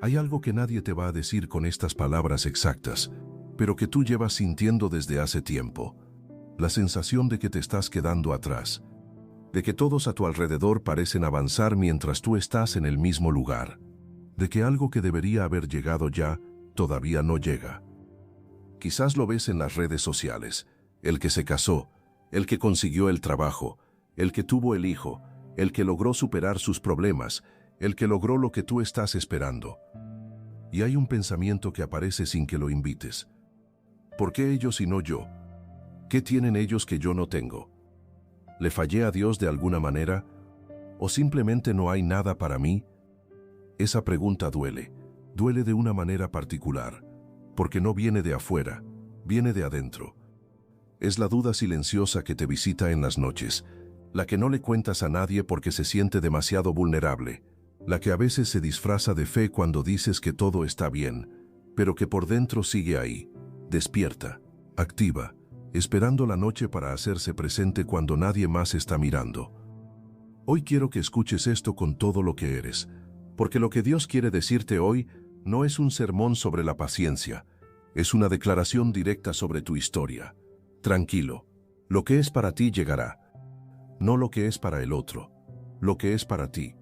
Hay algo que nadie te va a decir con estas palabras exactas, pero que tú llevas sintiendo desde hace tiempo. La sensación de que te estás quedando atrás, de que todos a tu alrededor parecen avanzar mientras tú estás en el mismo lugar, de que algo que debería haber llegado ya, todavía no llega. Quizás lo ves en las redes sociales, el que se casó, el que consiguió el trabajo, el que tuvo el hijo, el que logró superar sus problemas, el que logró lo que tú estás esperando. Y hay un pensamiento que aparece sin que lo invites. ¿Por qué ellos y no yo? ¿Qué tienen ellos que yo no tengo? ¿Le fallé a Dios de alguna manera? ¿O simplemente no hay nada para mí? Esa pregunta duele de una manera particular, porque no viene de afuera, viene de adentro. Es la duda silenciosa que te visita en las noches, la que no le cuentas a nadie porque se siente demasiado vulnerable, la que a veces se disfraza de fe cuando dices que todo está bien, pero que por dentro sigue ahí, despierta, activa, esperando la noche para hacerse presente cuando nadie más está mirando. Hoy quiero que escuches esto con todo lo que eres, porque lo que Dios quiere decirte hoy no es un sermón sobre la paciencia, es una declaración directa sobre tu historia. Tranquilo, lo que es para ti llegará, no lo que es para el otro, lo que es para ti,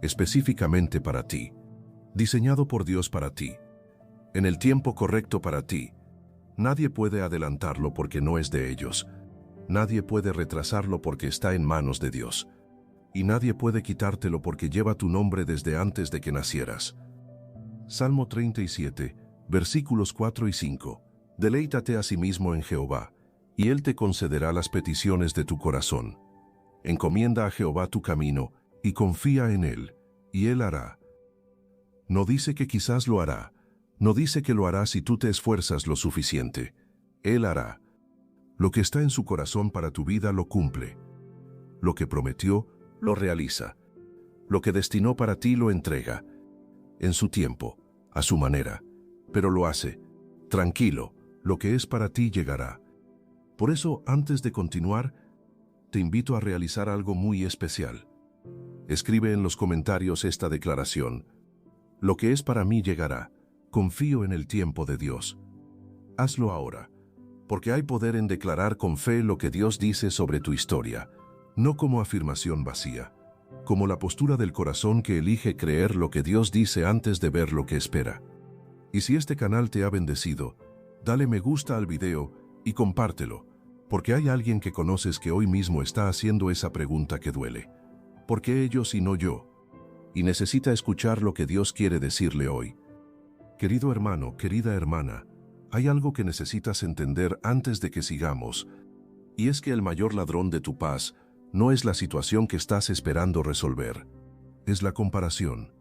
específicamente para ti, diseñado por Dios para ti, en el tiempo correcto para ti. Nadie puede adelantarlo porque no es de ellos, nadie puede retrasarlo porque está en manos de Dios, y nadie puede quitártelo porque lleva tu nombre desde antes de que nacieras. Salmo 37, versículos 4 y 5. Deleítate a sí mismo en Jehová, y Él te concederá las peticiones de tu corazón. Encomienda a Jehová tu camino, y confía en Él, y Él hará. No dice que quizás lo hará, no dice que lo hará si tú te esfuerzas lo suficiente. Él hará. Lo que está en su corazón para tu vida lo cumple. Lo que prometió, lo realiza. Lo que destinó para ti lo entrega. En su tiempo, a su manera. Pero lo hace. Tranquilo, lo que es para ti llegará. Por eso, antes de continuar, te invito a realizar algo muy especial. Escribe en los comentarios esta declaración. Lo que es para mí llegará. Confío en el tiempo de Dios. Hazlo ahora, porque hay poder en declarar con fe lo que Dios dice sobre tu historia, no como afirmación vacía, como la postura del corazón que elige creer lo que Dios dice antes de ver lo que espera. Y si este canal te ha bendecido, dale me gusta al video y compártelo, porque hay alguien que conoces que hoy mismo está haciendo esa pregunta que duele. ¿Por qué ellos y no yo? Y necesita escuchar lo que Dios quiere decirle hoy. Querido hermano, querida hermana, hay algo que necesitas entender antes de que sigamos, y es que el mayor ladrón de tu paz no es la situación que estás esperando resolver, es la comparación,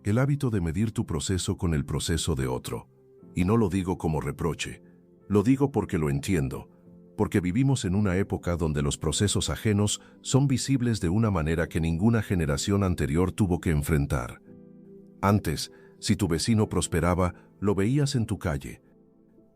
el hábito de medir tu proceso con el proceso de otro. Y no lo digo como reproche, lo digo porque lo entiendo, porque vivimos en una época donde los procesos ajenos son visibles de una manera que ninguna generación anterior tuvo que enfrentar. Antes, si tu vecino prosperaba, lo veías en tu calle.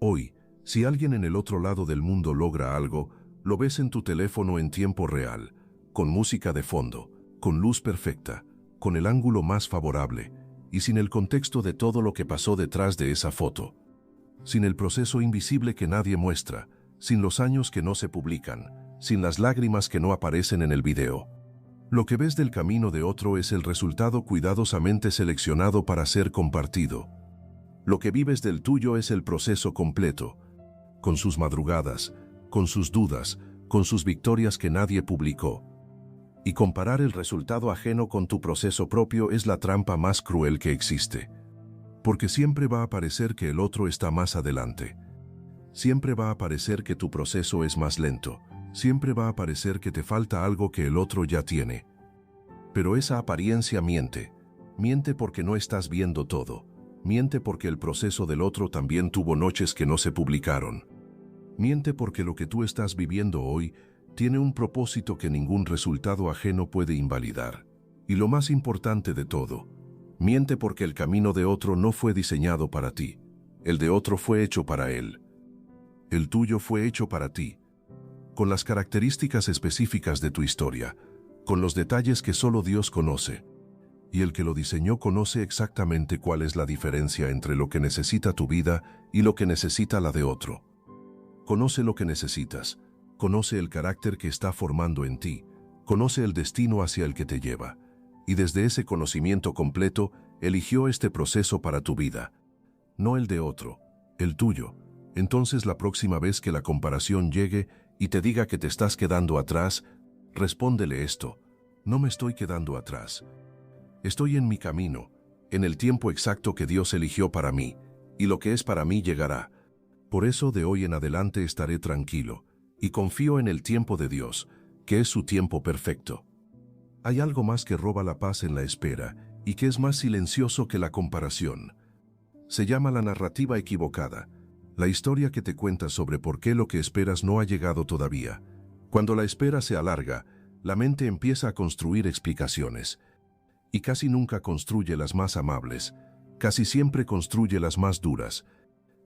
Hoy, si alguien en el otro lado del mundo logra algo, lo ves en tu teléfono en tiempo real, con música de fondo, con luz perfecta, con el ángulo más favorable, y sin el contexto de todo lo que pasó detrás de esa foto. Sin el proceso invisible que nadie muestra, sin los años que no se publican, sin las lágrimas que no aparecen en el video. Lo que ves del camino de otro es el resultado cuidadosamente seleccionado para ser compartido. Lo que vives del tuyo es el proceso completo, con sus madrugadas, con sus dudas, con sus victorias que nadie publicó. Y comparar el resultado ajeno con tu proceso propio es la trampa más cruel que existe. Porque siempre va a parecer que el otro está más adelante. Siempre va a parecer que tu proceso es más lento. Siempre va a parecer que te falta algo que el otro ya tiene. Pero esa apariencia miente. Miente porque no estás viendo todo. Miente porque el proceso del otro también tuvo noches que no se publicaron. Miente porque lo que tú estás viviendo hoy tiene un propósito que ningún resultado ajeno puede invalidar. Y lo más importante de todo, miente porque el camino de otro no fue diseñado para ti. El de otro fue hecho para él. El tuyo fue hecho para ti, con las características específicas de tu historia, con los detalles que solo Dios conoce. y el que lo diseñó conoce exactamente cuál es la diferencia entre lo que necesita tu vida y lo que necesita la de otro. Conoce lo que necesitas, conoce el carácter que está formando en ti, conoce el destino hacia el que te lleva, y desde ese conocimiento completo eligió este proceso para tu vida, no el de otro, el tuyo. Entonces la próxima vez que la comparación llegue y te diga que te estás quedando atrás, respóndele esto: no me estoy quedando atrás. Estoy en mi camino, en el tiempo exacto que Dios eligió para mí, y lo que es para mí llegará. Por eso de hoy en adelante estaré tranquilo, y confío en el tiempo de Dios, que es su tiempo perfecto. Hay algo más que roba la paz en la espera, y que es más silencioso que la comparación. Se llama la narrativa equivocada, la historia que te cuenta sobre por qué lo que esperas no ha llegado todavía. Cuando la espera se alarga, la mente empieza a construir explicaciones, y casi nunca construye las más amables, casi siempre construye las más duras.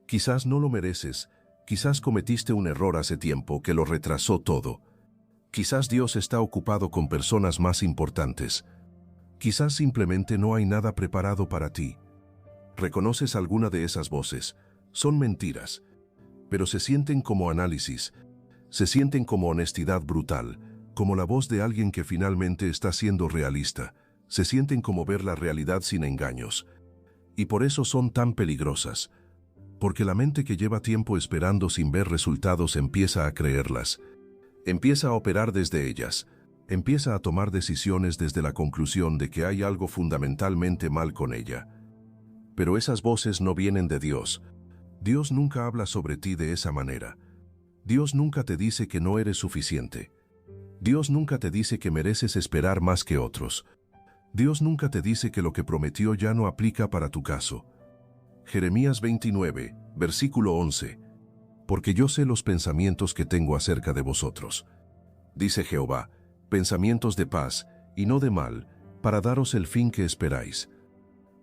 Quizás no lo mereces, quizás cometiste un error hace tiempo que lo retrasó todo. Quizás Dios está ocupado con personas más importantes. Quizás simplemente no hay nada preparado para ti. ¿Reconoces alguna de esas voces? Son mentiras, pero se sienten como análisis, se sienten como honestidad brutal, como la voz de alguien que finalmente está siendo realista. Se sienten como ver la realidad sin engaños. Y por eso son tan peligrosas. Porque la mente que lleva tiempo esperando sin ver resultados empieza a creerlas. Empieza a operar desde ellas. Empieza a tomar decisiones desde la conclusión de que hay algo fundamentalmente mal con ella. Pero esas voces no vienen de Dios. Dios nunca habla sobre ti de esa manera. Dios nunca te dice que no eres suficiente. Dios nunca te dice que mereces esperar más que otros. Dios nunca te dice que lo que prometió ya no aplica para tu caso. Jeremías 29, versículo 11. Porque yo sé los pensamientos que tengo acerca de vosotros, dice Jehová, pensamientos de paz y no de mal, para daros el fin que esperáis.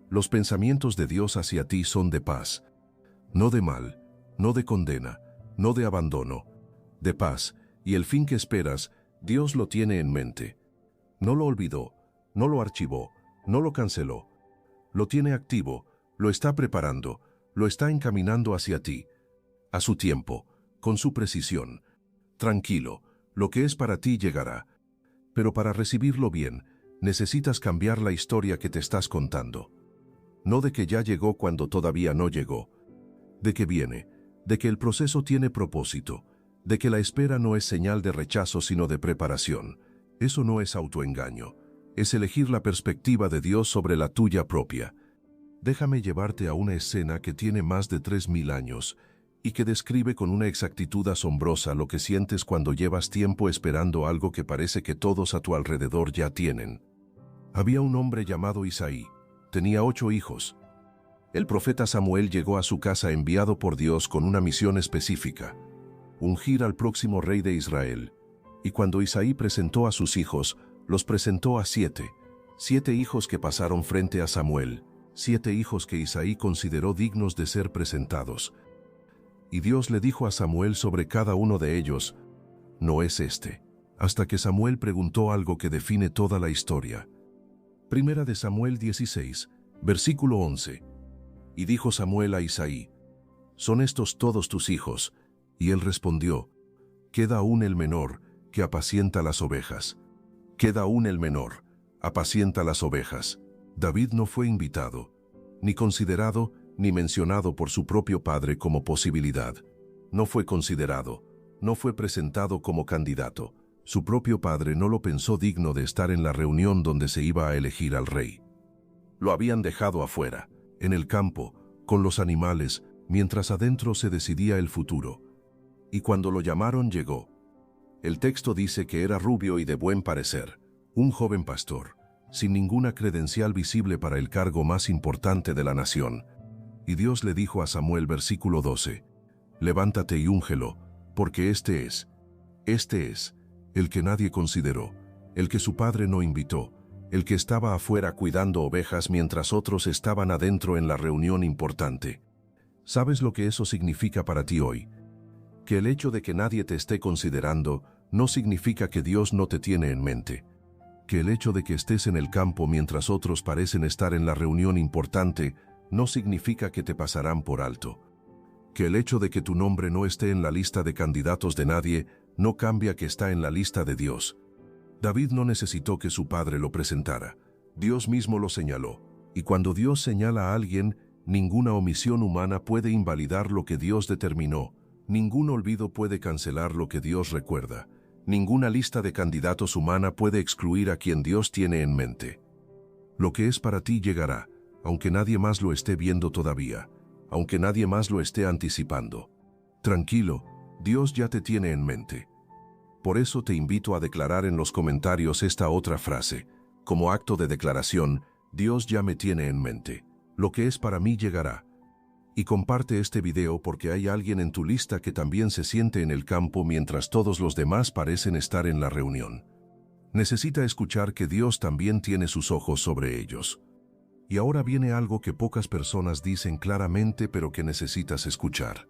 Los pensamientos de Dios hacia ti son de paz, no de mal, no de condena, no de abandono, de paz, y el fin que esperas, Dios lo tiene en mente. No lo olvidó, no lo archivó, no lo canceló. Lo tiene activo, lo está preparando, lo está encaminando hacia ti. A su tiempo, con su precisión. Tranquilo, lo que es para ti llegará. Pero para recibirlo bien, necesitas cambiar la historia que te estás contando. No de que ya llegó cuando todavía no llegó. De que viene, de que el proceso tiene propósito, de que la espera no es señal de rechazo sino de preparación. Eso no es autoengaño. Es elegir la perspectiva de Dios sobre la tuya propia. Déjame llevarte a una escena que tiene más de 3000 años y que describe con una exactitud asombrosa lo que sientes cuando llevas tiempo esperando algo que parece que todos a tu alrededor ya tienen. Había un hombre llamado Isaí. Tenía 8 hijos. El profeta Samuel llegó a su casa enviado por Dios con una misión específica: ungir al próximo rey de Israel. Y cuando Isaí presentó a sus hijos, los presentó a 7 hijos que pasaron frente a Samuel, 7 hijos que Isaí consideró dignos de ser presentados. Y Dios le dijo a Samuel sobre cada uno de ellos: no es este. Hasta que Samuel preguntó algo que define toda la historia. Primera de Samuel 16, versículo 11. Y dijo Samuel a Isaí: ¿son estos todos tus hijos? Y él respondió: queda aún el menor, que apacienta las ovejas. Queda aún el menor, apacienta las ovejas. David no fue invitado, ni considerado, ni mencionado por su propio padre como posibilidad. No fue considerado, no fue presentado como candidato. Su propio padre no lo pensó digno de estar en la reunión donde se iba a elegir al rey. Lo habían dejado afuera, en el campo, con los animales, mientras adentro se decidía el futuro. Y cuando lo llamaron llegó. El texto dice que era rubio y de buen parecer, un joven pastor, sin ninguna credencial visible para el cargo más importante de la nación. Y Dios le dijo a Samuel, versículo 12, levántate y úngelo, porque este es el que nadie consideró, el que su padre no invitó, el que estaba afuera cuidando ovejas mientras otros estaban adentro en la reunión importante. ¿Sabes lo que eso significa para ti hoy? Que el hecho de que nadie te esté considerando no significa que Dios no te tiene en mente. que el hecho de que estés en el campo mientras otros parecen estar en la reunión importante no significa que te pasarán por alto. Que el hecho de que tu nombre no esté en la lista de candidatos de nadie no cambia que está en la lista de Dios. David no necesitó que su padre lo presentara. Dios mismo lo señaló. Y cuando Dios señala a alguien, ninguna omisión humana puede invalidar lo que Dios determinó. Ningún olvido puede cancelar lo que Dios recuerda. Ninguna lista de candidatos humana puede excluir a quien Dios tiene en mente. Lo que es para ti llegará, aunque nadie más lo esté viendo todavía, aunque nadie más lo esté anticipando. Tranquilo, Dios ya te tiene en mente. Por eso te invito a declarar en los comentarios esta otra frase. Como acto de declaración, Dios ya me tiene en mente. Lo que es para mí llegará. Y comparte este video porque hay alguien en tu lista que también se siente en el campo mientras todos los demás parecen estar en la reunión. Necesita escuchar que Dios también tiene sus ojos sobre ellos. Y ahora viene algo que pocas personas dicen claramente pero que necesitas escuchar.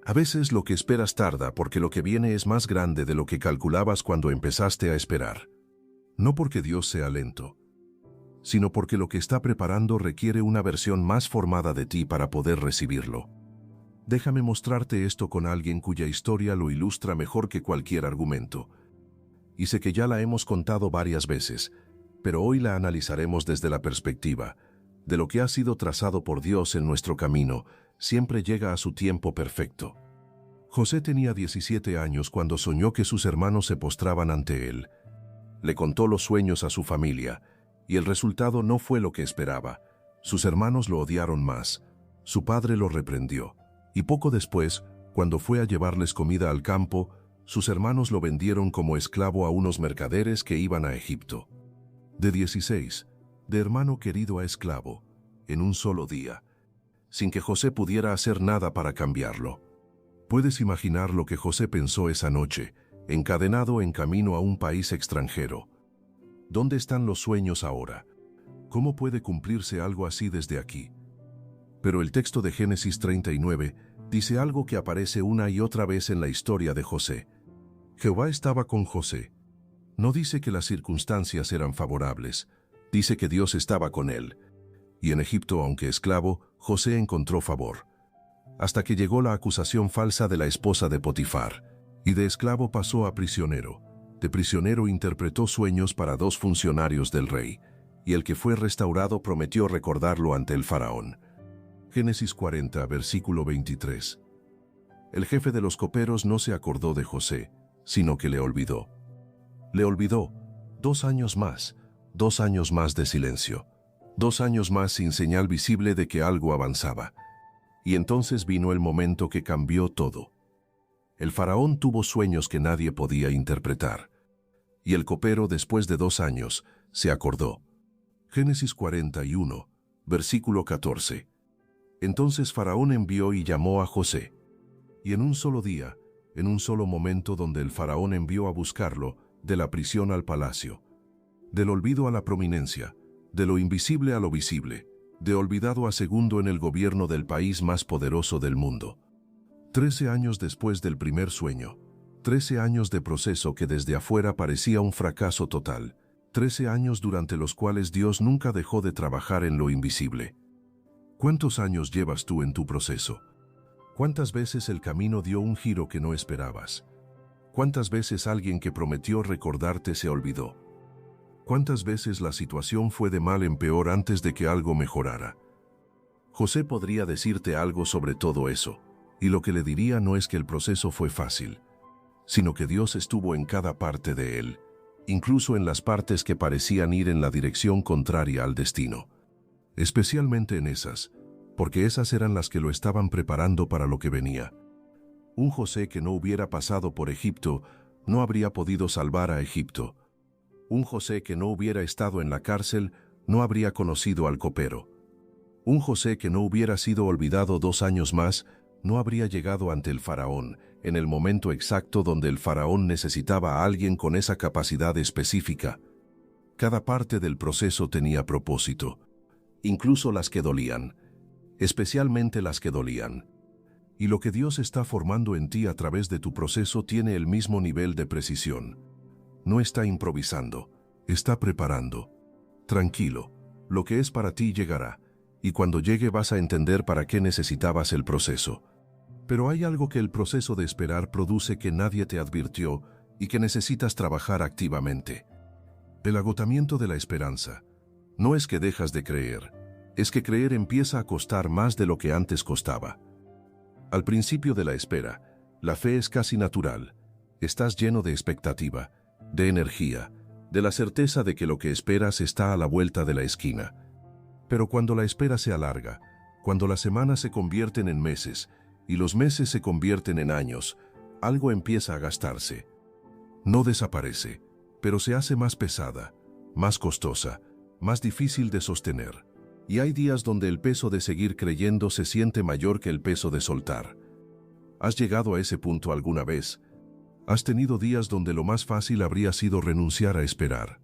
A veces lo que esperas tarda porque lo que viene es más grande de lo que calculabas cuando empezaste a esperar. No porque Dios sea lento, sino porque lo que está preparando requiere una versión más formada de ti para poder recibirlo. Déjame mostrarte esto con alguien cuya historia lo ilustra mejor que cualquier argumento. Y sé que ya la hemos contado varias veces, pero hoy la analizaremos desde la perspectiva de lo que ha sido trazado por Dios en nuestro camino, siempre llega a su tiempo perfecto. José tenía 17 años cuando soñó que sus hermanos se postraban ante él. Le contó los sueños a su familia, y el resultado no fue lo que esperaba. Sus hermanos lo odiaron más. Su padre lo reprendió. Y poco después, cuando fue a llevarles comida al campo, sus hermanos lo vendieron como esclavo a unos mercaderes que iban a Egipto. De 16, de hermano querido a esclavo, en un solo día, sin que José pudiera hacer nada para cambiarlo. Puedes imaginar lo que José pensó esa noche, encadenado en camino a un país extranjero. ¿Dónde están los sueños ahora? ¿Cómo puede cumplirse algo así desde aquí? Pero el texto de Génesis 39 dice algo que aparece una y otra vez en la historia de José. Jehová estaba con José. No dice que las circunstancias eran favorables, dice que Dios estaba con él. Y en Egipto, aunque esclavo, José encontró favor. Hasta que llegó la acusación falsa de la esposa de Potifar, y de esclavo pasó a prisionero. De prisionero interpretó sueños para 2 funcionarios del rey, y el que fue restaurado prometió recordarlo ante el faraón. Génesis 40, versículo 23. El jefe de los coperos no se acordó de José, sino que le olvidó. Le olvidó. 2 años más, 2 años más de silencio, 2 años más sin señal visible de que algo avanzaba. Y entonces vino el momento que cambió todo. El faraón tuvo sueños que nadie podía interpretar. Y el copero, después de 2 años, se acordó. Génesis 41, versículo 14. Entonces Faraón envió y llamó a José. Y en un solo día, en un solo momento donde el faraón envió a buscarlo, de la prisión al palacio, del olvido a la prominencia, de lo invisible a lo visible, de olvidado a segundo en el gobierno del país más poderoso del mundo. 13 años después del primer sueño, 13 años de proceso que desde afuera parecía un fracaso total, 13 años durante los cuales Dios nunca dejó de trabajar en lo invisible. ¿Cuántos años llevas tú en tu proceso? ¿Cuántas veces el camino dio un giro que no esperabas? ¿Cuántas veces alguien que prometió recordarte se olvidó? ¿Cuántas veces la situación fue de mal en peor antes de que algo mejorara? José podría decirte algo sobre todo eso, y lo que le diría no es que el proceso fue fácil, sino que Dios estuvo en cada parte de él, incluso en las partes que parecían ir en la dirección contraria al destino. Especialmente en esas, porque esas eran las que lo estaban preparando para lo que venía. Un José que no hubiera pasado por Egipto no habría podido salvar a Egipto. Un José que no hubiera estado en la cárcel no habría conocido al copero. Un José que no hubiera sido olvidado 2 años más no habría llegado ante el faraón en el momento exacto donde el faraón necesitaba a alguien con esa capacidad específica. Cada parte del proceso tenía propósito, incluso las que dolían, especialmente las que dolían. Y lo que Dios está formando en ti a través de tu proceso tiene el mismo nivel de precisión. No está improvisando, está preparando. Tranquilo, lo que es para ti llegará, y cuando llegue vas a entender para qué necesitabas el proceso. Pero hay algo que el proceso de esperar produce que nadie te advirtió y que necesitas trabajar activamente. El agotamiento de la esperanza. No es que dejas de creer, es que creer empieza a costar más de lo que antes costaba. Al principio de la espera, la fe es casi natural. Estás lleno de expectativa, de energía, de la certeza de que lo que esperas está a la vuelta de la esquina. Pero cuando la espera se alarga, cuando las semanas se convierten en meses y los meses se convierten en años, algo empieza a gastarse. No desaparece, pero se hace más pesada, más costosa, más difícil de sostener. Y hay días donde el peso de seguir creyendo se siente mayor que el peso de soltar. ¿Has llegado a ese punto alguna vez? ¿Has tenido días donde lo más fácil habría sido renunciar a esperar?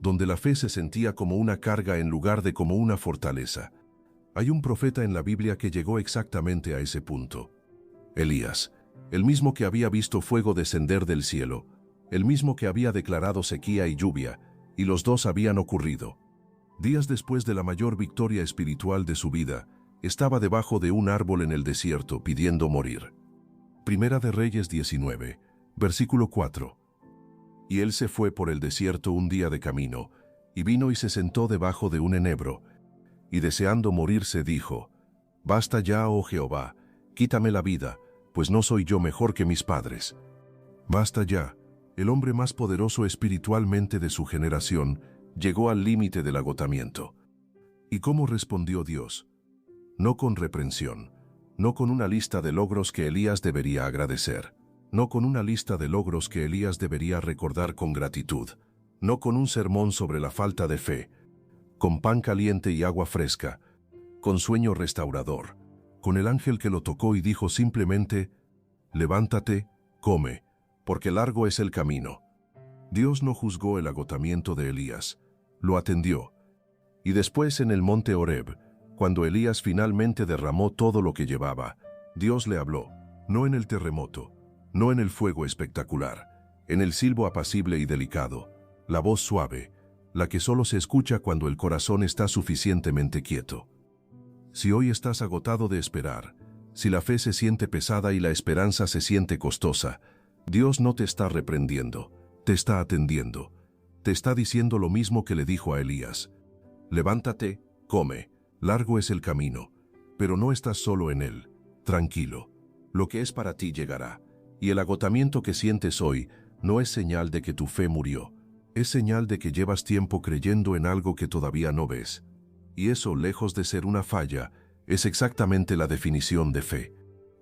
Donde la fe se sentía como una carga en lugar de como una fortaleza. Hay un profeta en la Biblia que llegó exactamente a ese punto. Elías, el mismo que había visto fuego descender del cielo, el mismo que había declarado sequía y lluvia, y los dos habían ocurrido. Días después de la mayor victoria espiritual de su vida, estaba debajo de un árbol en el desierto pidiendo morir. Primera de Reyes 19, versículo 4. Y él se fue por el desierto un día de camino, y vino y se sentó debajo de un enebro, y deseando morirse dijo: Basta ya, oh Jehová, quítame la vida, pues no soy yo mejor que mis padres. Basta ya. El hombre más poderoso espiritualmente de su generación llegó al límite del agotamiento. ¿Y cómo respondió Dios? No con reprensión, no con una lista de logros que Elías debería agradecer, no con una lista de logros que Elías debería recordar con gratitud, no con un sermón sobre la falta de fe, con pan caliente y agua fresca, con sueño restaurador, con el ángel que lo tocó y dijo simplemente: levántate, come, porque largo es el camino. Dios no juzgó el agotamiento de Elías, lo atendió. Y después en el monte Horeb, cuando Elías finalmente derramó todo lo que llevaba, Dios le habló, no en el terremoto, no en el fuego espectacular, en el silbo apacible y delicado, la voz suave, la que solo se escucha cuando el corazón está suficientemente quieto. Si hoy estás agotado de esperar, si la fe se siente pesada y la esperanza se siente costosa, Dios no te está reprendiendo, te está atendiendo. Te está diciendo lo mismo que le dijo a Elías. Levántate, come, largo es el camino, pero no estás solo en él. Tranquilo, lo que es para ti llegará. Y el agotamiento que sientes hoy no es señal de que tu fe murió, es señal de que llevas tiempo creyendo en algo que todavía no ves. Y eso, lejos de ser una falla, es exactamente la definición de fe.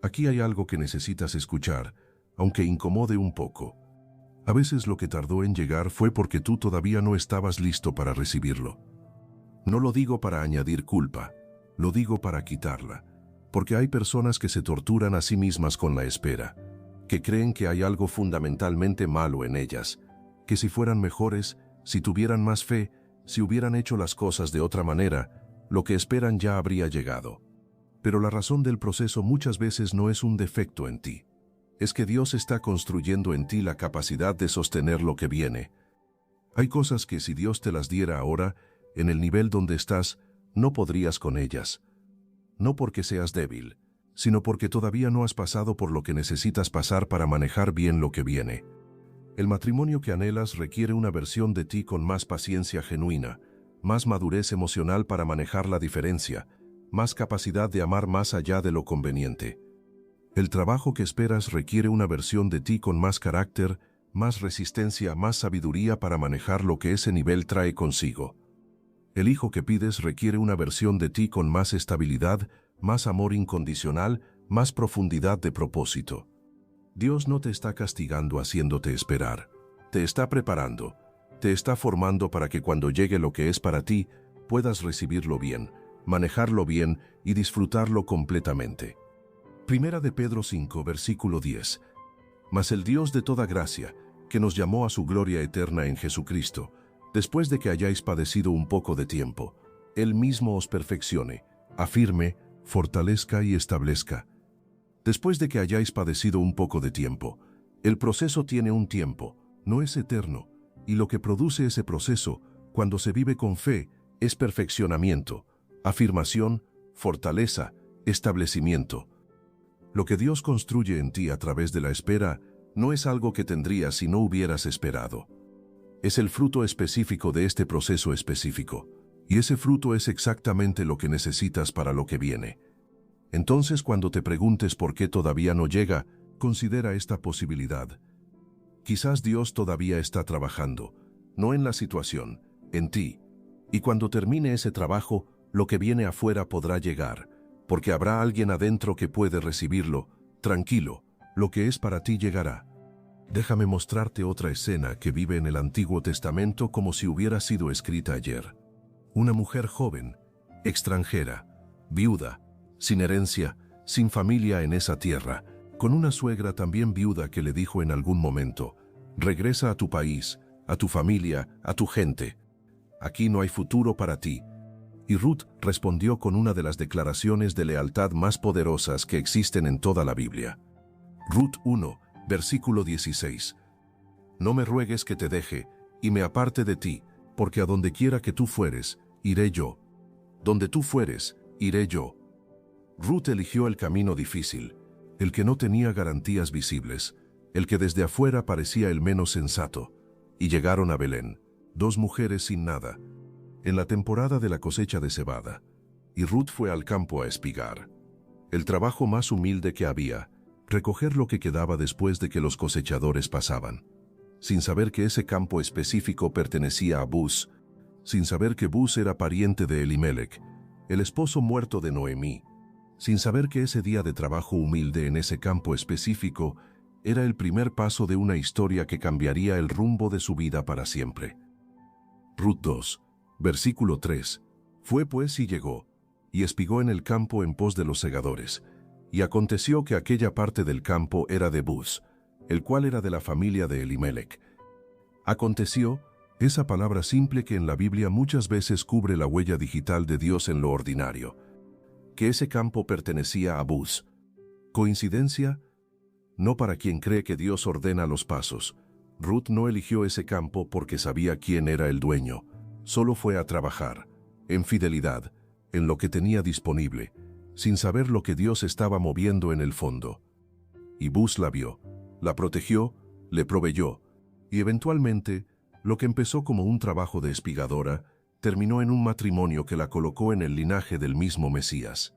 Aquí hay algo que necesitas escuchar, aunque incomode un poco. A veces lo que tardó en llegar fue porque tú todavía no estabas listo para recibirlo. No lo digo para añadir culpa, lo digo para quitarla, porque hay personas que se torturan a sí mismas con la espera, que creen que hay algo fundamentalmente malo en ellas, que si fueran mejores, si tuvieran más fe, si hubieran hecho las cosas de otra manera, lo que esperan ya habría llegado. Pero la razón del proceso muchas veces no es un defecto en ti. Es que Dios está construyendo en ti la capacidad de sostener lo que viene. Hay cosas que si Dios te las diera ahora, en el nivel donde estás, no podrías con ellas. No porque seas débil, sino porque todavía no has pasado por lo que necesitas pasar para manejar bien lo que viene. El matrimonio que anhelas requiere una versión de ti con más paciencia genuina, más madurez emocional para manejar la diferencia, más capacidad de amar más allá de lo conveniente. El trabajo que esperas requiere una versión de ti con más carácter, más resistencia, más sabiduría para manejar lo que ese nivel trae consigo. El hijo que pides requiere una versión de ti con más estabilidad, más amor incondicional, más profundidad de propósito. Dios no te está castigando haciéndote esperar. Te está preparando, te está formando para que cuando llegue lo que es para ti, puedas recibirlo bien, manejarlo bien y disfrutarlo completamente. Primera de Pedro 5, versículo 10. Mas el Dios de toda gracia, que nos llamó a su gloria eterna en Jesucristo, después de que hayáis padecido un poco de tiempo, Él mismo os perfeccione, afirme, fortalezca y establezca. Después de que hayáis padecido un poco de tiempo, el proceso tiene un tiempo, no es eterno, Y lo que produce ese proceso, cuando se vive con fe, es perfeccionamiento, afirmación, fortaleza, establecimiento. Lo que Dios construye en ti a través de la espera no es algo que tendrías si no hubieras esperado. Es el fruto específico de este proceso específico, y ese fruto es exactamente lo que necesitas para lo que viene. Entonces, cuando te preguntes por qué todavía no llega, considera esta posibilidad. Quizás Dios todavía está trabajando, no en la situación, en ti. Y cuando termine ese trabajo, lo que viene afuera podrá llegar, porque habrá alguien adentro que puede recibirlo. Tranquilo, lo que es para ti llegará. Déjame mostrarte otra escena que vive en el Antiguo Testamento como si hubiera sido escrita ayer. Una mujer joven, extranjera, viuda, sin herencia, sin familia en esa tierra, con una suegra también viuda que le dijo en algún momento: regresa a tu país, a tu familia, a tu gente. Aquí no hay futuro para ti. Y Ruth respondió con una de las declaraciones de lealtad más poderosas que existen en toda la Biblia. Ruth 1, versículo 16. No me ruegues que te deje y me aparte de ti, porque a donde quiera que tú fueres, iré yo. Donde tú fueres, iré yo. Ruth eligió el camino difícil, el que no tenía garantías visibles, el que desde afuera parecía el menos sensato, y llegaron a Belén, dos mujeres sin nada, en la temporada de la cosecha de cebada, y Ruth fue al campo a espigar. El trabajo más humilde que había, recoger lo que quedaba después de que los cosechadores pasaban, sin saber que ese campo específico pertenecía a Buz, sin saber que Buz era pariente de Elimelec, el esposo muerto de Noemí, sin saber que ese día de trabajo humilde en ese campo específico era el primer paso de una historia que cambiaría el rumbo de su vida para siempre. Ruth 2, versículo 3. Fue pues y llegó, y espigó en el campo en pos de los segadores. Y aconteció que aquella parte del campo era de Buz, el cual era de la familia de Elimelec. Aconteció, esa palabra simple que en la Biblia muchas veces cubre la huella digital de Dios en lo ordinario, que ese campo pertenecía a Buz. ¿Coincidencia? No para quien cree que Dios ordena los pasos. Ruth no eligió ese campo porque sabía quién era el dueño. Solo fue a trabajar, en fidelidad, en lo que tenía disponible, sin saber lo que Dios estaba moviendo en el fondo. Y Buz la vio, la protegió, le proveyó, y eventualmente, lo que empezó como un trabajo de espigadora, terminó en un matrimonio que la colocó en el linaje del mismo Mesías.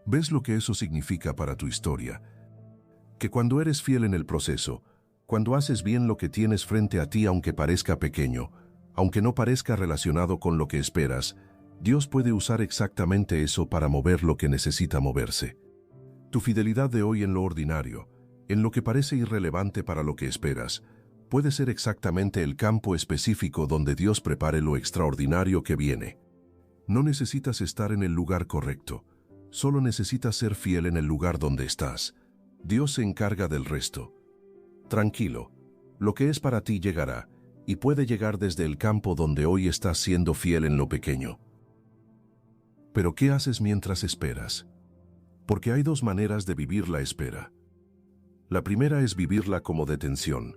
¿Ves lo que eso significa para tu historia? Que cuando eres fiel en el proceso, cuando haces bien lo que tienes frente a ti aunque parezca pequeño, aunque no parezca relacionado con lo que esperas, Dios puede usar exactamente eso para mover lo que necesita moverse. Tu fidelidad de hoy en lo ordinario, en lo que parece irrelevante para lo que esperas, puede ser exactamente el campo específico donde Dios prepare lo extraordinario que viene. No necesitas estar en el lugar correcto, solo necesitas ser fiel en el lugar donde estás. Dios se encarga del resto. Tranquilo, lo que es para ti llegará, y puede llegar desde el campo donde hoy estás siendo fiel en lo pequeño. Pero ¿qué haces mientras esperas? Porque hay dos maneras de vivir la espera. La primera es vivirla como detención,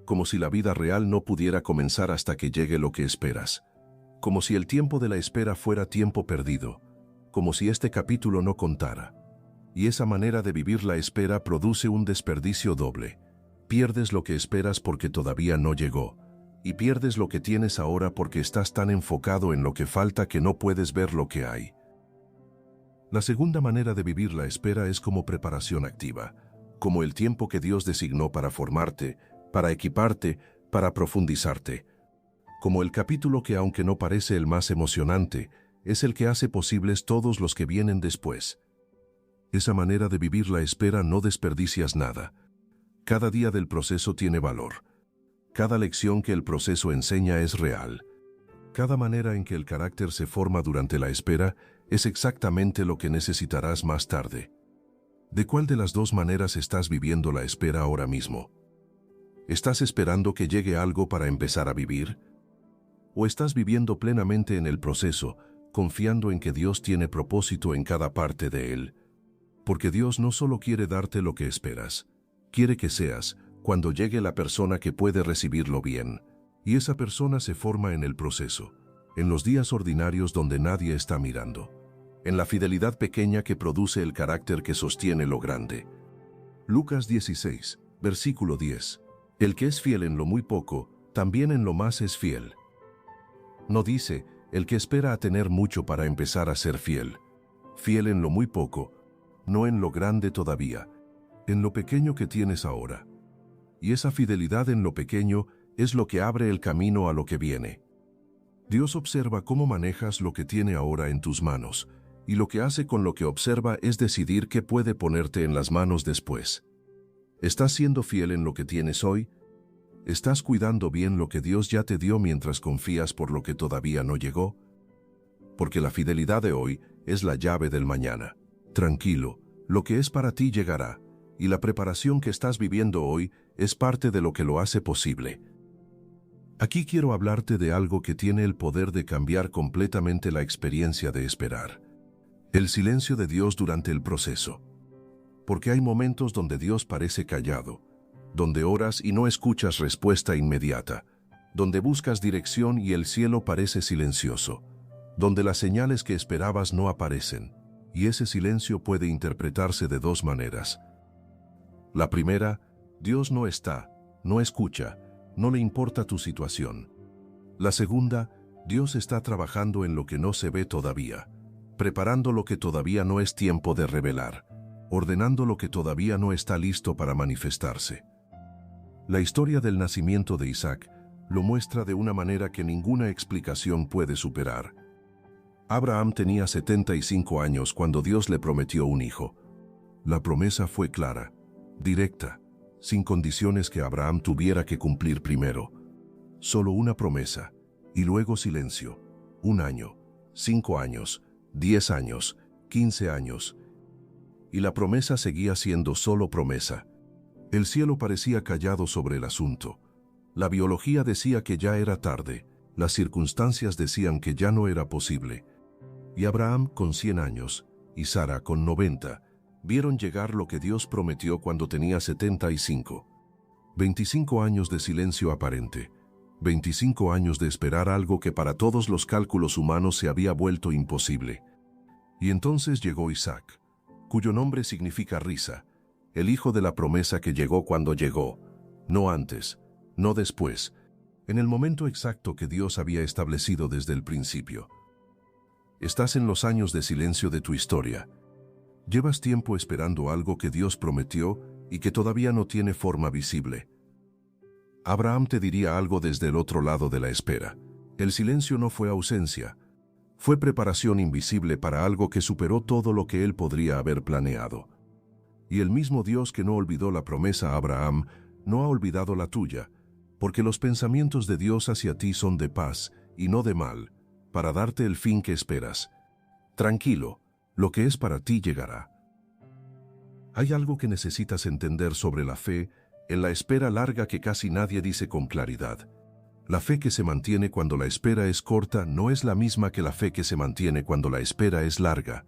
como si la vida real no pudiera comenzar hasta que llegue lo que esperas, como si el tiempo de la espera fuera tiempo perdido, como si este capítulo no contara. Y esa manera de vivir la espera produce un desperdicio doble. Pierdes lo que esperas porque todavía no llegó, y pierdes lo que tienes ahora porque estás tan enfocado en lo que falta que no puedes ver lo que hay. La segunda manera de vivir la espera es como preparación activa, como el tiempo que Dios designó para formarte, para equiparte, para profundizarte. Como el capítulo que, aunque no parece el más emocionante, es el que hace posibles todos los que vienen después. Esa manera de vivir la espera no desperdicias nada. Cada día del proceso tiene valor. Cada lección que el proceso enseña es real. Cada manera en que el carácter se forma durante la espera es exactamente lo que necesitarás más tarde. ¿De cuál de las dos maneras estás viviendo la espera ahora mismo? ¿Estás esperando que llegue algo para empezar a vivir? ¿O estás viviendo plenamente en el proceso, confiando en que Dios tiene propósito en cada parte de él? Porque Dios no solo quiere darte lo que esperas, quiere que seas, cuando llegue la persona que puede recibirlo bien. Y esa persona se forma en el proceso, en los días ordinarios donde nadie está mirando, en la fidelidad pequeña que produce el carácter que sostiene lo grande. Lucas 16, versículo 10. El que es fiel en lo muy poco, también en lo más es fiel. No dice, el que espera a tener mucho para empezar a ser fiel. Fiel en lo muy poco, no en lo grande todavía, en lo pequeño que tienes ahora. Y esa fidelidad en lo pequeño es lo que abre el camino a lo que viene. Dios observa cómo manejas lo que tiene ahora en tus manos, y lo que hace con lo que observa es decidir qué puede ponerte en las manos después. ¿Estás siendo fiel en lo que tienes hoy? ¿Estás cuidando bien lo que Dios ya te dio mientras confías por lo que todavía no llegó? Porque la fidelidad de hoy es la llave del mañana. Tranquilo, lo que es para ti llegará, y la preparación que estás viviendo hoy es parte de lo que lo hace posible. Aquí quiero hablarte de algo que tiene el poder de cambiar completamente la experiencia de esperar. El silencio de Dios durante el proceso. Porque hay momentos donde Dios parece callado, donde oras y no escuchas respuesta inmediata, donde buscas dirección y el cielo parece silencioso, donde las señales que esperabas no aparecen, y ese silencio puede interpretarse de dos maneras. La primera, Dios no está, no escucha, no le importa tu situación. La segunda, Dios está trabajando en lo que no se ve todavía, preparando lo que todavía no es tiempo de revelar, ordenando lo que todavía no está listo para manifestarse. La historia del nacimiento de Isaac lo muestra de una manera que ninguna explicación puede superar. Abraham tenía 75 años cuando Dios le prometió un hijo. La promesa fue clara, directa, sin condiciones que Abraham tuviera que cumplir primero. Solo una promesa, y luego silencio. 1 año, 5 años, 10 años, 15 años. Y la promesa seguía siendo solo promesa. El cielo parecía callado sobre el asunto. La biología decía que ya era tarde, las circunstancias decían que ya no era posible. Y Abraham con 100 años, y Sara con 90, vieron llegar lo que Dios prometió cuando tenía 75. 25 años de silencio aparente, 25 años de esperar algo que para todos los cálculos humanos se había vuelto imposible. Y entonces llegó Isaac, cuyo nombre significa risa, el hijo de la promesa que llegó cuando llegó, no antes, no después, en el momento exacto que Dios había establecido desde el principio. Estás en los años de silencio de tu historia. Llevas tiempo esperando algo que Dios prometió y que todavía no tiene forma visible. Abraham te diría algo desde el otro lado de la espera. El silencio no fue ausencia, fue preparación invisible para algo que superó todo lo que él podría haber planeado. Y el mismo Dios que no olvidó la promesa a Abraham, no ha olvidado la tuya, porque los pensamientos de Dios hacia ti son de paz y no de mal, para darte el fin que esperas. Tranquilo, lo que es para ti llegará. Hay algo que necesitas entender sobre la fe en la espera larga que casi nadie dice con claridad. La fe que se mantiene cuando la espera es corta no es la misma que la fe que se mantiene cuando la espera es larga.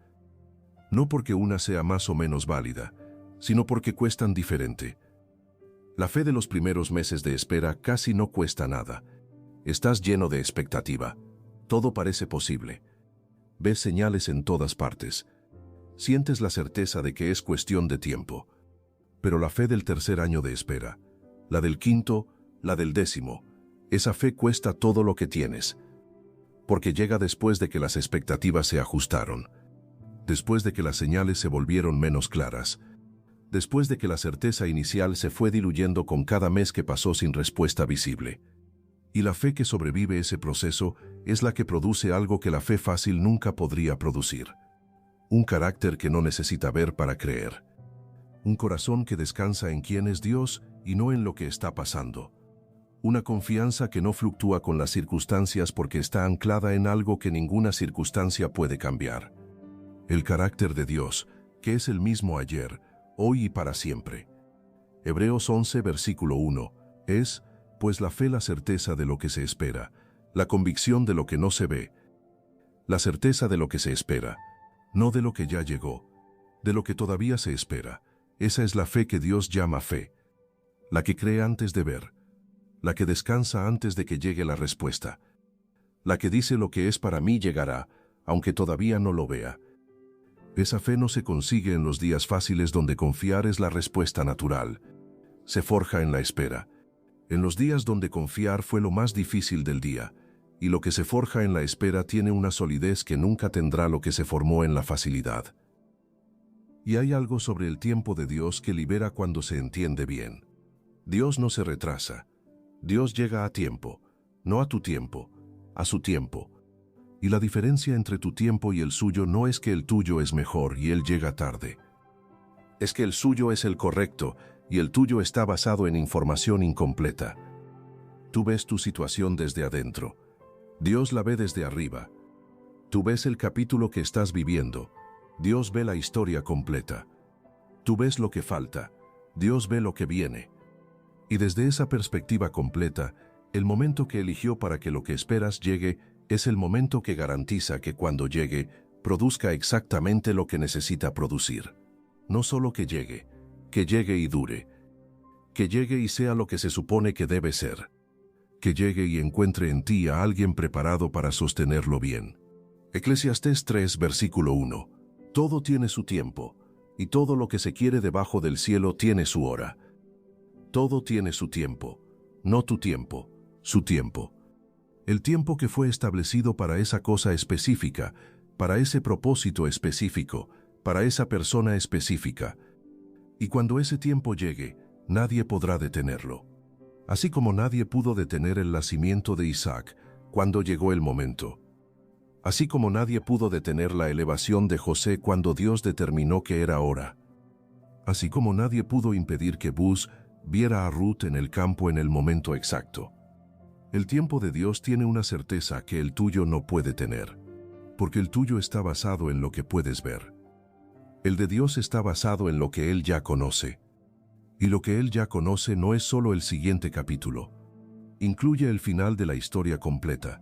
No porque una sea más o menos válida, sino porque cuestan diferente. La fe de los primeros meses de espera casi no cuesta nada. Estás lleno de expectativa. Todo parece posible. Ves señales en todas partes. Sientes la certeza de que es cuestión de tiempo. Pero la fe del tercer año de espera, la del quinto, la del 10º, esa fe cuesta todo lo que tienes. Porque llega después de que las expectativas se ajustaron. Después de que las señales se volvieron menos claras. Después de que la certeza inicial se fue diluyendo con cada mes que pasó sin respuesta visible. Y la fe que sobrevive ese proceso es la que produce algo que la fe fácil nunca podría producir. Un carácter que no necesita ver para creer. Un corazón que descansa en quién es Dios y no en lo que está pasando. Una confianza que no fluctúa con las circunstancias porque está anclada en algo que ninguna circunstancia puede cambiar. El carácter de Dios, que es el mismo ayer, hoy y para siempre. Hebreos 11, versículo 1, es, pues la fe la certeza de lo que se espera, la convicción de lo que no se ve, la certeza de lo que se espera, no de lo que ya llegó, de lo que todavía se espera. Esa es la fe que Dios llama fe, la que cree antes de ver, la que descansa antes de que llegue la respuesta, la que dice lo que es para mí llegará, aunque todavía no lo vea. Esa fe no se consigue en los días fáciles donde confiar es la respuesta natural. Se forja en la espera. En los días donde confiar fue lo más difícil del día, y lo que se forja en la espera tiene una solidez que nunca tendrá lo que se formó en la facilidad. Y hay algo sobre el tiempo de Dios que libera cuando se entiende bien. Dios no se retrasa. Dios llega a tiempo, no a tu tiempo, a su tiempo. Y la diferencia entre tu tiempo y el suyo no es que el tuyo es mejor y él llega tarde. Es que el suyo es el correcto y el tuyo está basado en información incompleta. Tú ves tu situación desde adentro. Dios la ve desde arriba. Tú ves el capítulo que estás viviendo. Dios ve la historia completa. Tú ves lo que falta. Dios ve lo que viene. Y desde esa perspectiva completa, el momento que eligió para que lo que esperas llegue es el momento que garantiza que cuando llegue, produzca exactamente lo que necesita producir. No solo que llegue y dure. Que llegue y sea lo que se supone que debe ser. Que llegue y encuentre en ti a alguien preparado para sostenerlo bien. Eclesiastés 3, versículo 1. Todo tiene su tiempo, y todo lo que se quiere debajo del cielo tiene su hora. Todo tiene su tiempo, no tu tiempo, su tiempo. El tiempo que fue establecido para esa cosa específica, para ese propósito específico, para esa persona específica. Y cuando ese tiempo llegue, nadie podrá detenerlo. Así como nadie pudo detener el nacimiento de Isaac cuando llegó el momento. Así como nadie pudo detener la elevación de José cuando Dios determinó que era hora. Así como nadie pudo impedir que Buz viera a Ruth en el campo en el momento exacto. El tiempo de Dios tiene una certeza que el tuyo no puede tener, porque el tuyo está basado en lo que puedes ver. El de Dios está basado en lo que Él ya conoce. Y lo que Él ya conoce no es solo el siguiente capítulo. Incluye el final de la historia completa.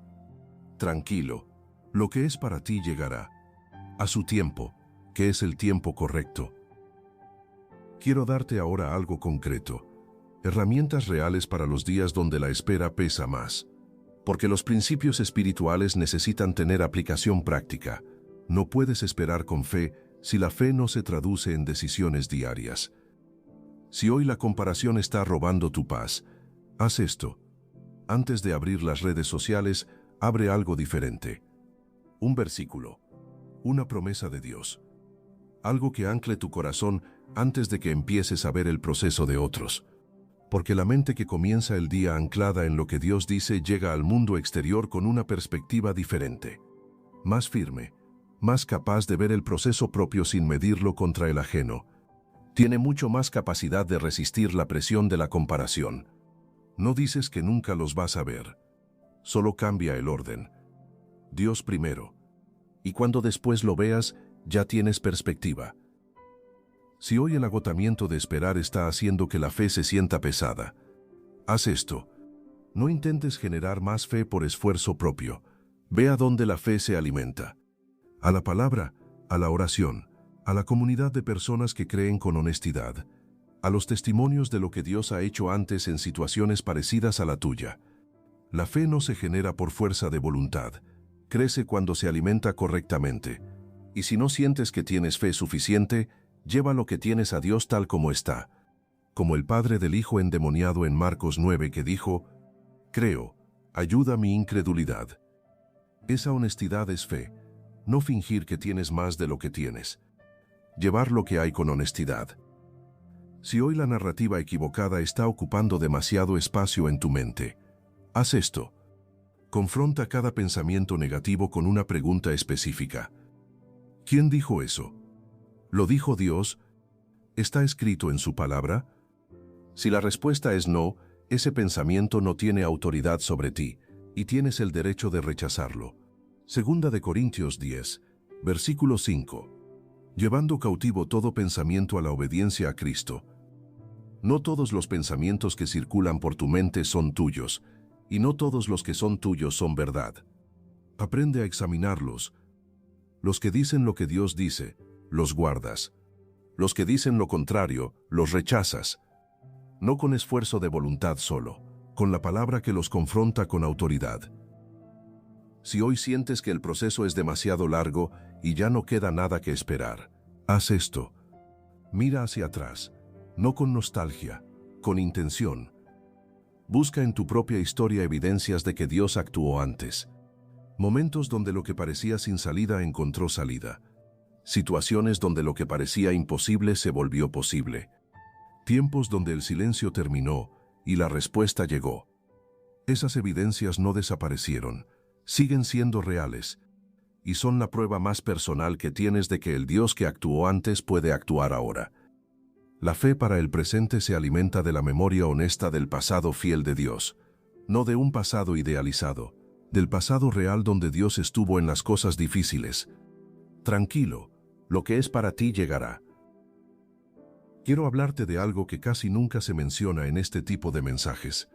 Tranquilo, lo que es para ti llegará. A su tiempo, que es el tiempo correcto. Quiero darte ahora algo concreto. Herramientas reales para los días donde la espera pesa más. Porque los principios espirituales necesitan tener aplicación práctica. No puedes esperar con fe si la fe no se traduce en decisiones diarias. Si hoy la comparación está robando tu paz, haz esto. Antes de abrir las redes sociales, abre algo diferente. Un versículo. Una promesa de Dios. Algo que ancle tu corazón antes de que empieces a ver el proceso de otros. Porque la mente que comienza el día anclada en lo que Dios dice llega al mundo exterior con una perspectiva diferente. Más firme, más capaz de ver el proceso propio sin medirlo contra el ajeno. Tiene mucho más capacidad de resistir la presión de la comparación. No dices que nunca los vas a ver. Solo cambia el orden. Dios primero. Y cuando después lo veas, ya tienes perspectiva. Si hoy el agotamiento de esperar está haciendo que la fe se sienta pesada, haz esto. No intentes generar más fe por esfuerzo propio. Ve a dónde la fe se alimenta. A la palabra, a la oración, a la comunidad de personas que creen con honestidad, a los testimonios de lo que Dios ha hecho antes en situaciones parecidas a la tuya. La fe no se genera por fuerza de voluntad, crece cuando se alimenta correctamente. Y si no sientes que tienes fe suficiente, lleva lo que tienes a Dios tal como está. Como el padre del hijo endemoniado en Marcos 9 que dijo, creo, ayuda mi incredulidad. Esa honestidad es fe, no fingir que tienes más de lo que tienes. Llevar lo que hay con honestidad. Si hoy la narrativa equivocada está ocupando demasiado espacio en tu mente, haz esto. Confronta cada pensamiento negativo con una pregunta específica. ¿Quién dijo eso? ¿Lo dijo Dios? ¿Está escrito en su palabra? Si la respuesta es no, ese pensamiento no tiene autoridad sobre ti, y tienes el derecho de rechazarlo. Segunda de Corintios 10, versículo 5. Llevando cautivo todo pensamiento a la obediencia a Cristo. No todos los pensamientos que circulan por tu mente son tuyos, y no todos los que son tuyos son verdad. Aprende a examinarlos. Los que dicen lo que Dios dice, los guardas. Los que dicen lo contrario, los rechazas. No con esfuerzo de voluntad solo, con la palabra que los confronta con autoridad. Si hoy sientes que el proceso es demasiado largo y ya no queda nada que esperar, haz esto. Mira hacia atrás, no con nostalgia, con intención. Busca en tu propia historia evidencias de que Dios actuó antes. Momentos donde lo que parecía sin salida encontró salida. Situaciones donde lo que parecía imposible se volvió posible. Tiempos donde el silencio terminó y la respuesta llegó. Esas evidencias no desaparecieron, siguen siendo reales, y son la prueba más personal que tienes de que el Dios que actuó antes puede actuar ahora. La fe para el presente se alimenta de la memoria honesta del pasado fiel de Dios, no de un pasado idealizado, del pasado real donde Dios estuvo en las cosas difíciles. Tranquilo, lo que es para ti llegará. Quiero hablarte de algo que casi nunca se menciona en este tipo de mensajes.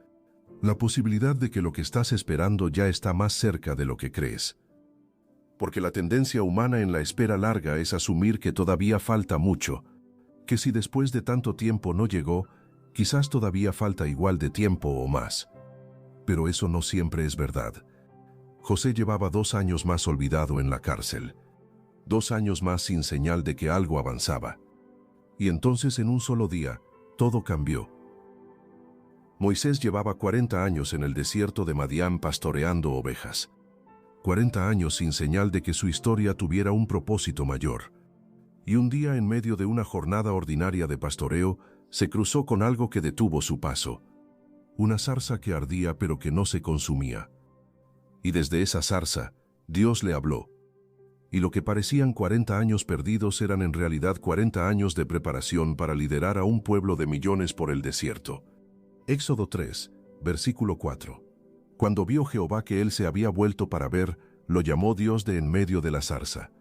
La posibilidad de que lo que estás esperando ya está más cerca de lo que crees. Porque la tendencia humana en la espera larga es asumir que todavía falta mucho, que si después de tanto tiempo no llegó, quizás todavía falta igual de tiempo o más. Pero eso no siempre es verdad. José llevaba 2 años más olvidado en la cárcel. 2 años más sin señal de que algo avanzaba. Y entonces en un solo día, todo cambió. Moisés llevaba 40 años en el desierto de Madián pastoreando ovejas. 40 años sin señal de que su historia tuviera un propósito mayor. Y un día en medio de una jornada ordinaria de pastoreo, se cruzó con algo que detuvo su paso. Una zarza que ardía pero que no se consumía. Y desde esa zarza, Dios le habló. Y lo que parecían 40 años perdidos eran en realidad 40 años de preparación para liderar a un pueblo de millones por el desierto. Éxodo 3, versículo 4. Cuando vio Jehová que él se había vuelto para ver, lo llamó Dios de en medio de la zarza.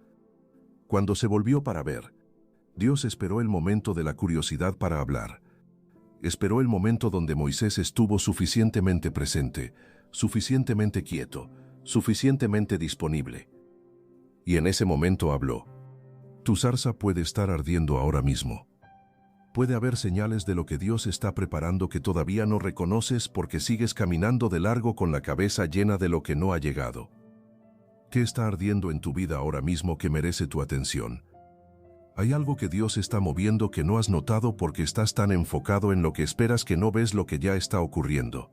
Cuando se volvió para ver, Dios esperó el momento de la curiosidad para hablar. Esperó el momento donde Moisés estuvo suficientemente presente, suficientemente quieto, suficientemente disponible. Y en ese momento habló. Tu zarza puede estar ardiendo ahora mismo. Puede haber señales de lo que Dios está preparando que todavía no reconoces porque sigues caminando de largo con la cabeza llena de lo que no ha llegado. ¿Qué está ardiendo en tu vida ahora mismo que merece tu atención? Hay algo que Dios está moviendo que no has notado porque estás tan enfocado en lo que esperas que no ves lo que ya está ocurriendo.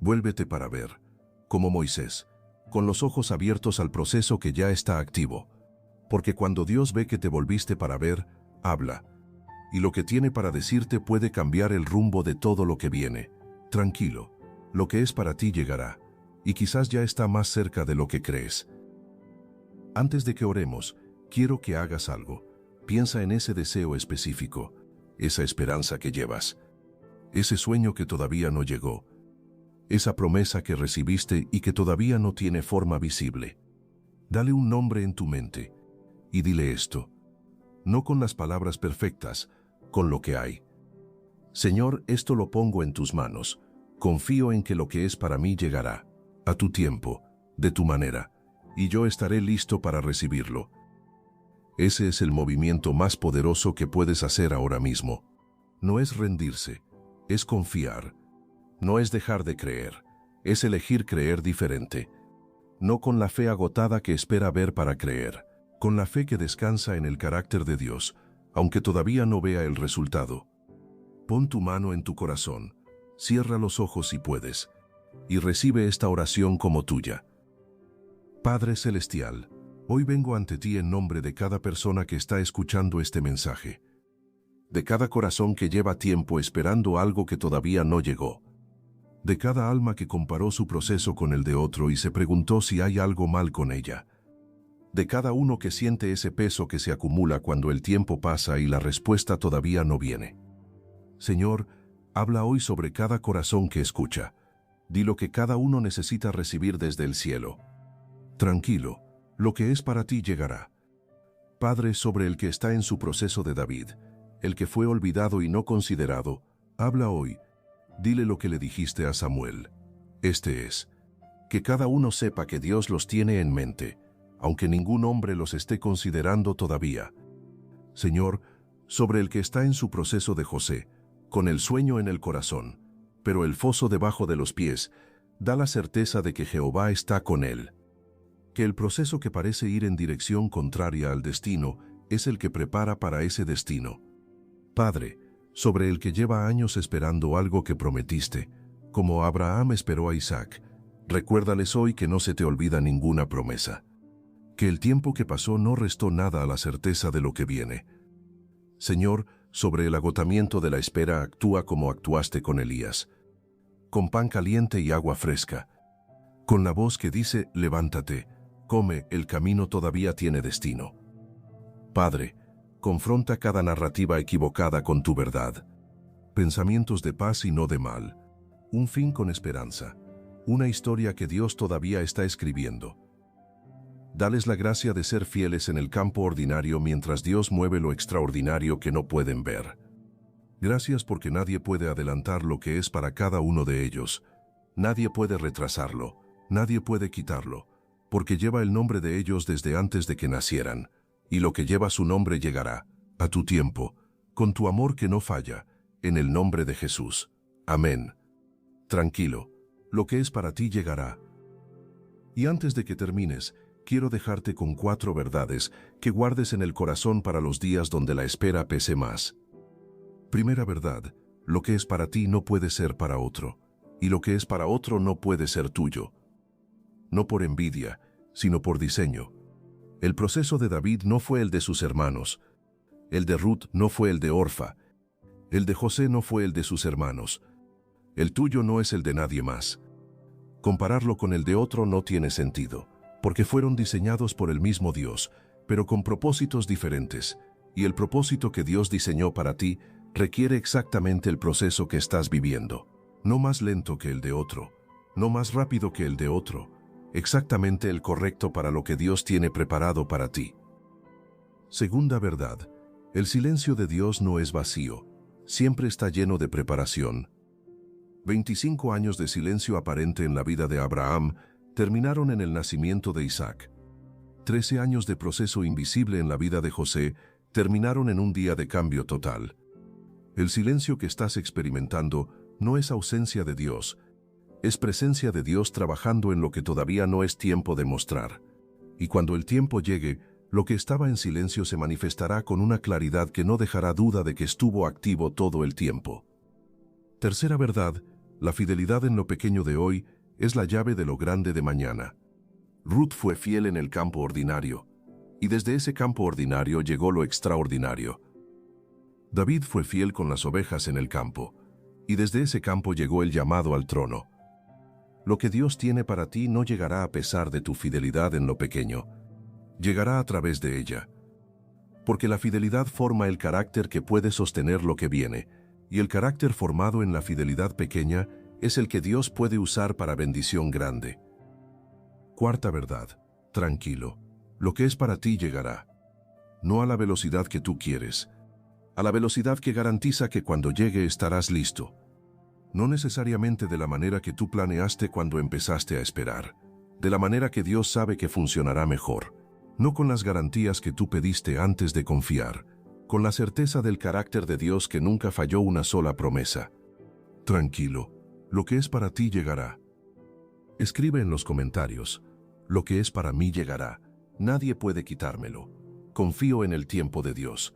Vuélvete para ver, como Moisés, con los ojos abiertos al proceso que ya está activo. Porque cuando Dios ve que te volviste para ver, habla. Y lo que tiene para decirte puede cambiar el rumbo de todo lo que viene. Tranquilo, lo que es para ti llegará. Y quizás ya está más cerca de lo que crees. Antes de que oremos, quiero que hagas algo. Piensa en ese deseo específico, esa esperanza que llevas, ese sueño que todavía no llegó, esa promesa que recibiste y que todavía no tiene forma visible. Dale un nombre en tu mente y dile esto, no con las palabras perfectas, con lo que hay. Señor, esto lo pongo en tus manos. Confío en que lo que es para mí llegará, a tu tiempo, de tu manera, y yo estaré listo para recibirlo. Ese es el movimiento más poderoso que puedes hacer ahora mismo. No es rendirse, es confiar. No es dejar de creer, es elegir creer diferente. No con la fe agotada que espera ver para creer, con la fe que descansa en el carácter de Dios, aunque todavía no vea el resultado. Pon tu mano en tu corazón, cierra los ojos si puedes, y recibe esta oración como tuya. Padre Celestial, hoy vengo ante ti en nombre de cada persona que está escuchando este mensaje, de cada corazón que lleva tiempo esperando algo que todavía no llegó, de cada alma que comparó su proceso con el de otro y se preguntó si hay algo mal con ella, de cada uno que siente ese peso que se acumula cuando el tiempo pasa y la respuesta todavía no viene. Señor, habla hoy sobre cada corazón que escucha. Di lo que cada uno necesita recibir desde el cielo. Tranquilo, lo que es para ti llegará. Padre, sobre el que está en su proceso de David, el que fue olvidado y no considerado, habla hoy. Dile lo que le dijiste a Samuel. Este es, que cada uno sepa que Dios los tiene en mente, aunque ningún hombre los esté considerando todavía. Señor, sobre el que está en su proceso de José, con el sueño en el corazón, pero el foso debajo de los pies da la certeza de que Jehová está con él. Que el proceso que parece ir en dirección contraria al destino es el que prepara para ese destino. Padre, sobre el que lleva años esperando algo que prometiste, como Abraham esperó a Isaac, recuérdales hoy que no se te olvida ninguna promesa. Que el tiempo que pasó no restó nada a la certeza de lo que viene. Señor, sobre el agotamiento de la espera actúa como actuaste con Elías, con pan caliente y agua fresca, con la voz que dice, levántate, come, el camino todavía tiene destino. Padre, confronta cada narrativa equivocada con tu verdad. Pensamientos de paz y no de mal. Un fin con esperanza. Una historia que Dios todavía está escribiendo. Dales la gracia de ser fieles en el campo ordinario mientras Dios mueve lo extraordinario que no pueden ver. Gracias porque nadie puede adelantar lo que es para cada uno de ellos. Nadie puede retrasarlo, nadie puede quitarlo, porque lleva el nombre de ellos desde antes de que nacieran, y lo que lleva su nombre llegará, a tu tiempo, con tu amor que no falla, en el nombre de Jesús. Amén. Tranquilo, lo que es para ti llegará. Y antes de que termines, quiero dejarte con 4 verdades que guardes en el corazón para los días donde la espera pese más. Primera verdad, lo que es para ti no puede ser para otro, y lo que es para otro no puede ser tuyo. No por envidia, sino por diseño. El proceso de David no fue el de sus hermanos, el de Ruth no fue el de Orfa, el de José no fue el de sus hermanos, el tuyo no es el de nadie más. Compararlo con el de otro no tiene sentido, porque fueron diseñados por el mismo Dios, pero con propósitos diferentes, y el propósito que Dios diseñó para ti requiere exactamente el proceso que estás viviendo, no más lento que el de otro, no más rápido que el de otro, exactamente el correcto para lo que Dios tiene preparado para ti. Segunda verdad, el silencio de Dios no es vacío, siempre está lleno de preparación. 25 años de silencio aparente en la vida de Abraham terminaron en el nacimiento de Isaac. 13 años de proceso invisible en la vida de José terminaron en un día de cambio total. El silencio que estás experimentando no es ausencia de Dios, es presencia de Dios trabajando en lo que todavía no es tiempo de mostrar. Y cuando el tiempo llegue, lo que estaba en silencio se manifestará con una claridad que no dejará duda de que estuvo activo todo el tiempo. Tercera verdad, la fidelidad en lo pequeño de hoy es la llave de lo grande de mañana. Ruth fue fiel en el campo ordinario, y desde ese campo ordinario llegó lo extraordinario. David fue fiel con las ovejas en el campo, y desde ese campo llegó el llamado al trono. Lo que Dios tiene para ti no llegará a pesar de tu fidelidad en lo pequeño, llegará a través de ella. Porque la fidelidad forma el carácter que puede sostener lo que viene, y el carácter formado en la fidelidad pequeña es el que Dios puede usar para bendición grande. Cuarta verdad, tranquilo, lo que es para ti llegará. No a la velocidad que tú quieres, a la velocidad que garantiza que cuando llegue estarás listo. No necesariamente de la manera que tú planeaste cuando empezaste a esperar, de la manera que Dios sabe que funcionará mejor, no con las garantías que tú pediste antes de confiar, con la certeza del carácter de Dios que nunca falló una sola promesa. Tranquilo, lo que es para ti llegará. Escribe en los comentarios, lo que es para mí llegará, nadie puede quitármelo. Confío en el tiempo de Dios.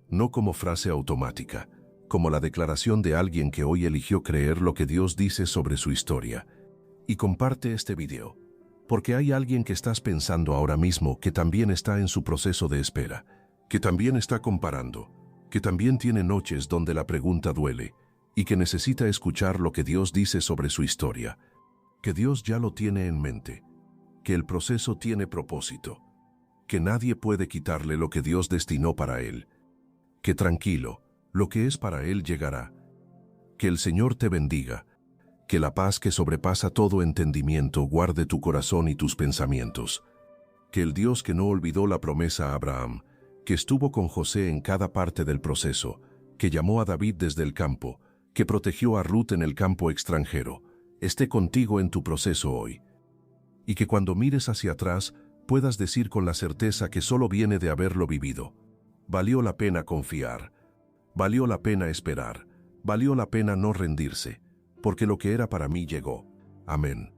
No como frase automática, como la declaración de alguien que hoy eligió creer lo que Dios dice sobre su historia. Y comparte este video, porque hay alguien que estás pensando ahora mismo que también está en su proceso de espera, que también está comparando, que también tiene noches donde la pregunta duele, y que necesita escuchar lo que Dios dice sobre su historia, que Dios ya lo tiene en mente, que el proceso tiene propósito, que nadie puede quitarle lo que Dios destinó para él, que tranquilo, lo que es para él llegará. Que el Señor te bendiga, que la paz que sobrepasa todo entendimiento guarde tu corazón y tus pensamientos. Que el Dios que no olvidó la promesa a Abraham, que estuvo con José en cada parte del proceso, que llamó a David desde el campo, que protegió a Ruth en el campo extranjero, esté contigo en tu proceso hoy. Y que cuando mires hacia atrás, puedas decir con la certeza que solo viene de haberlo vivido. Valió la pena confiar, valió la pena esperar, valió la pena no rendirse, porque lo que era para mí llegó. Amén.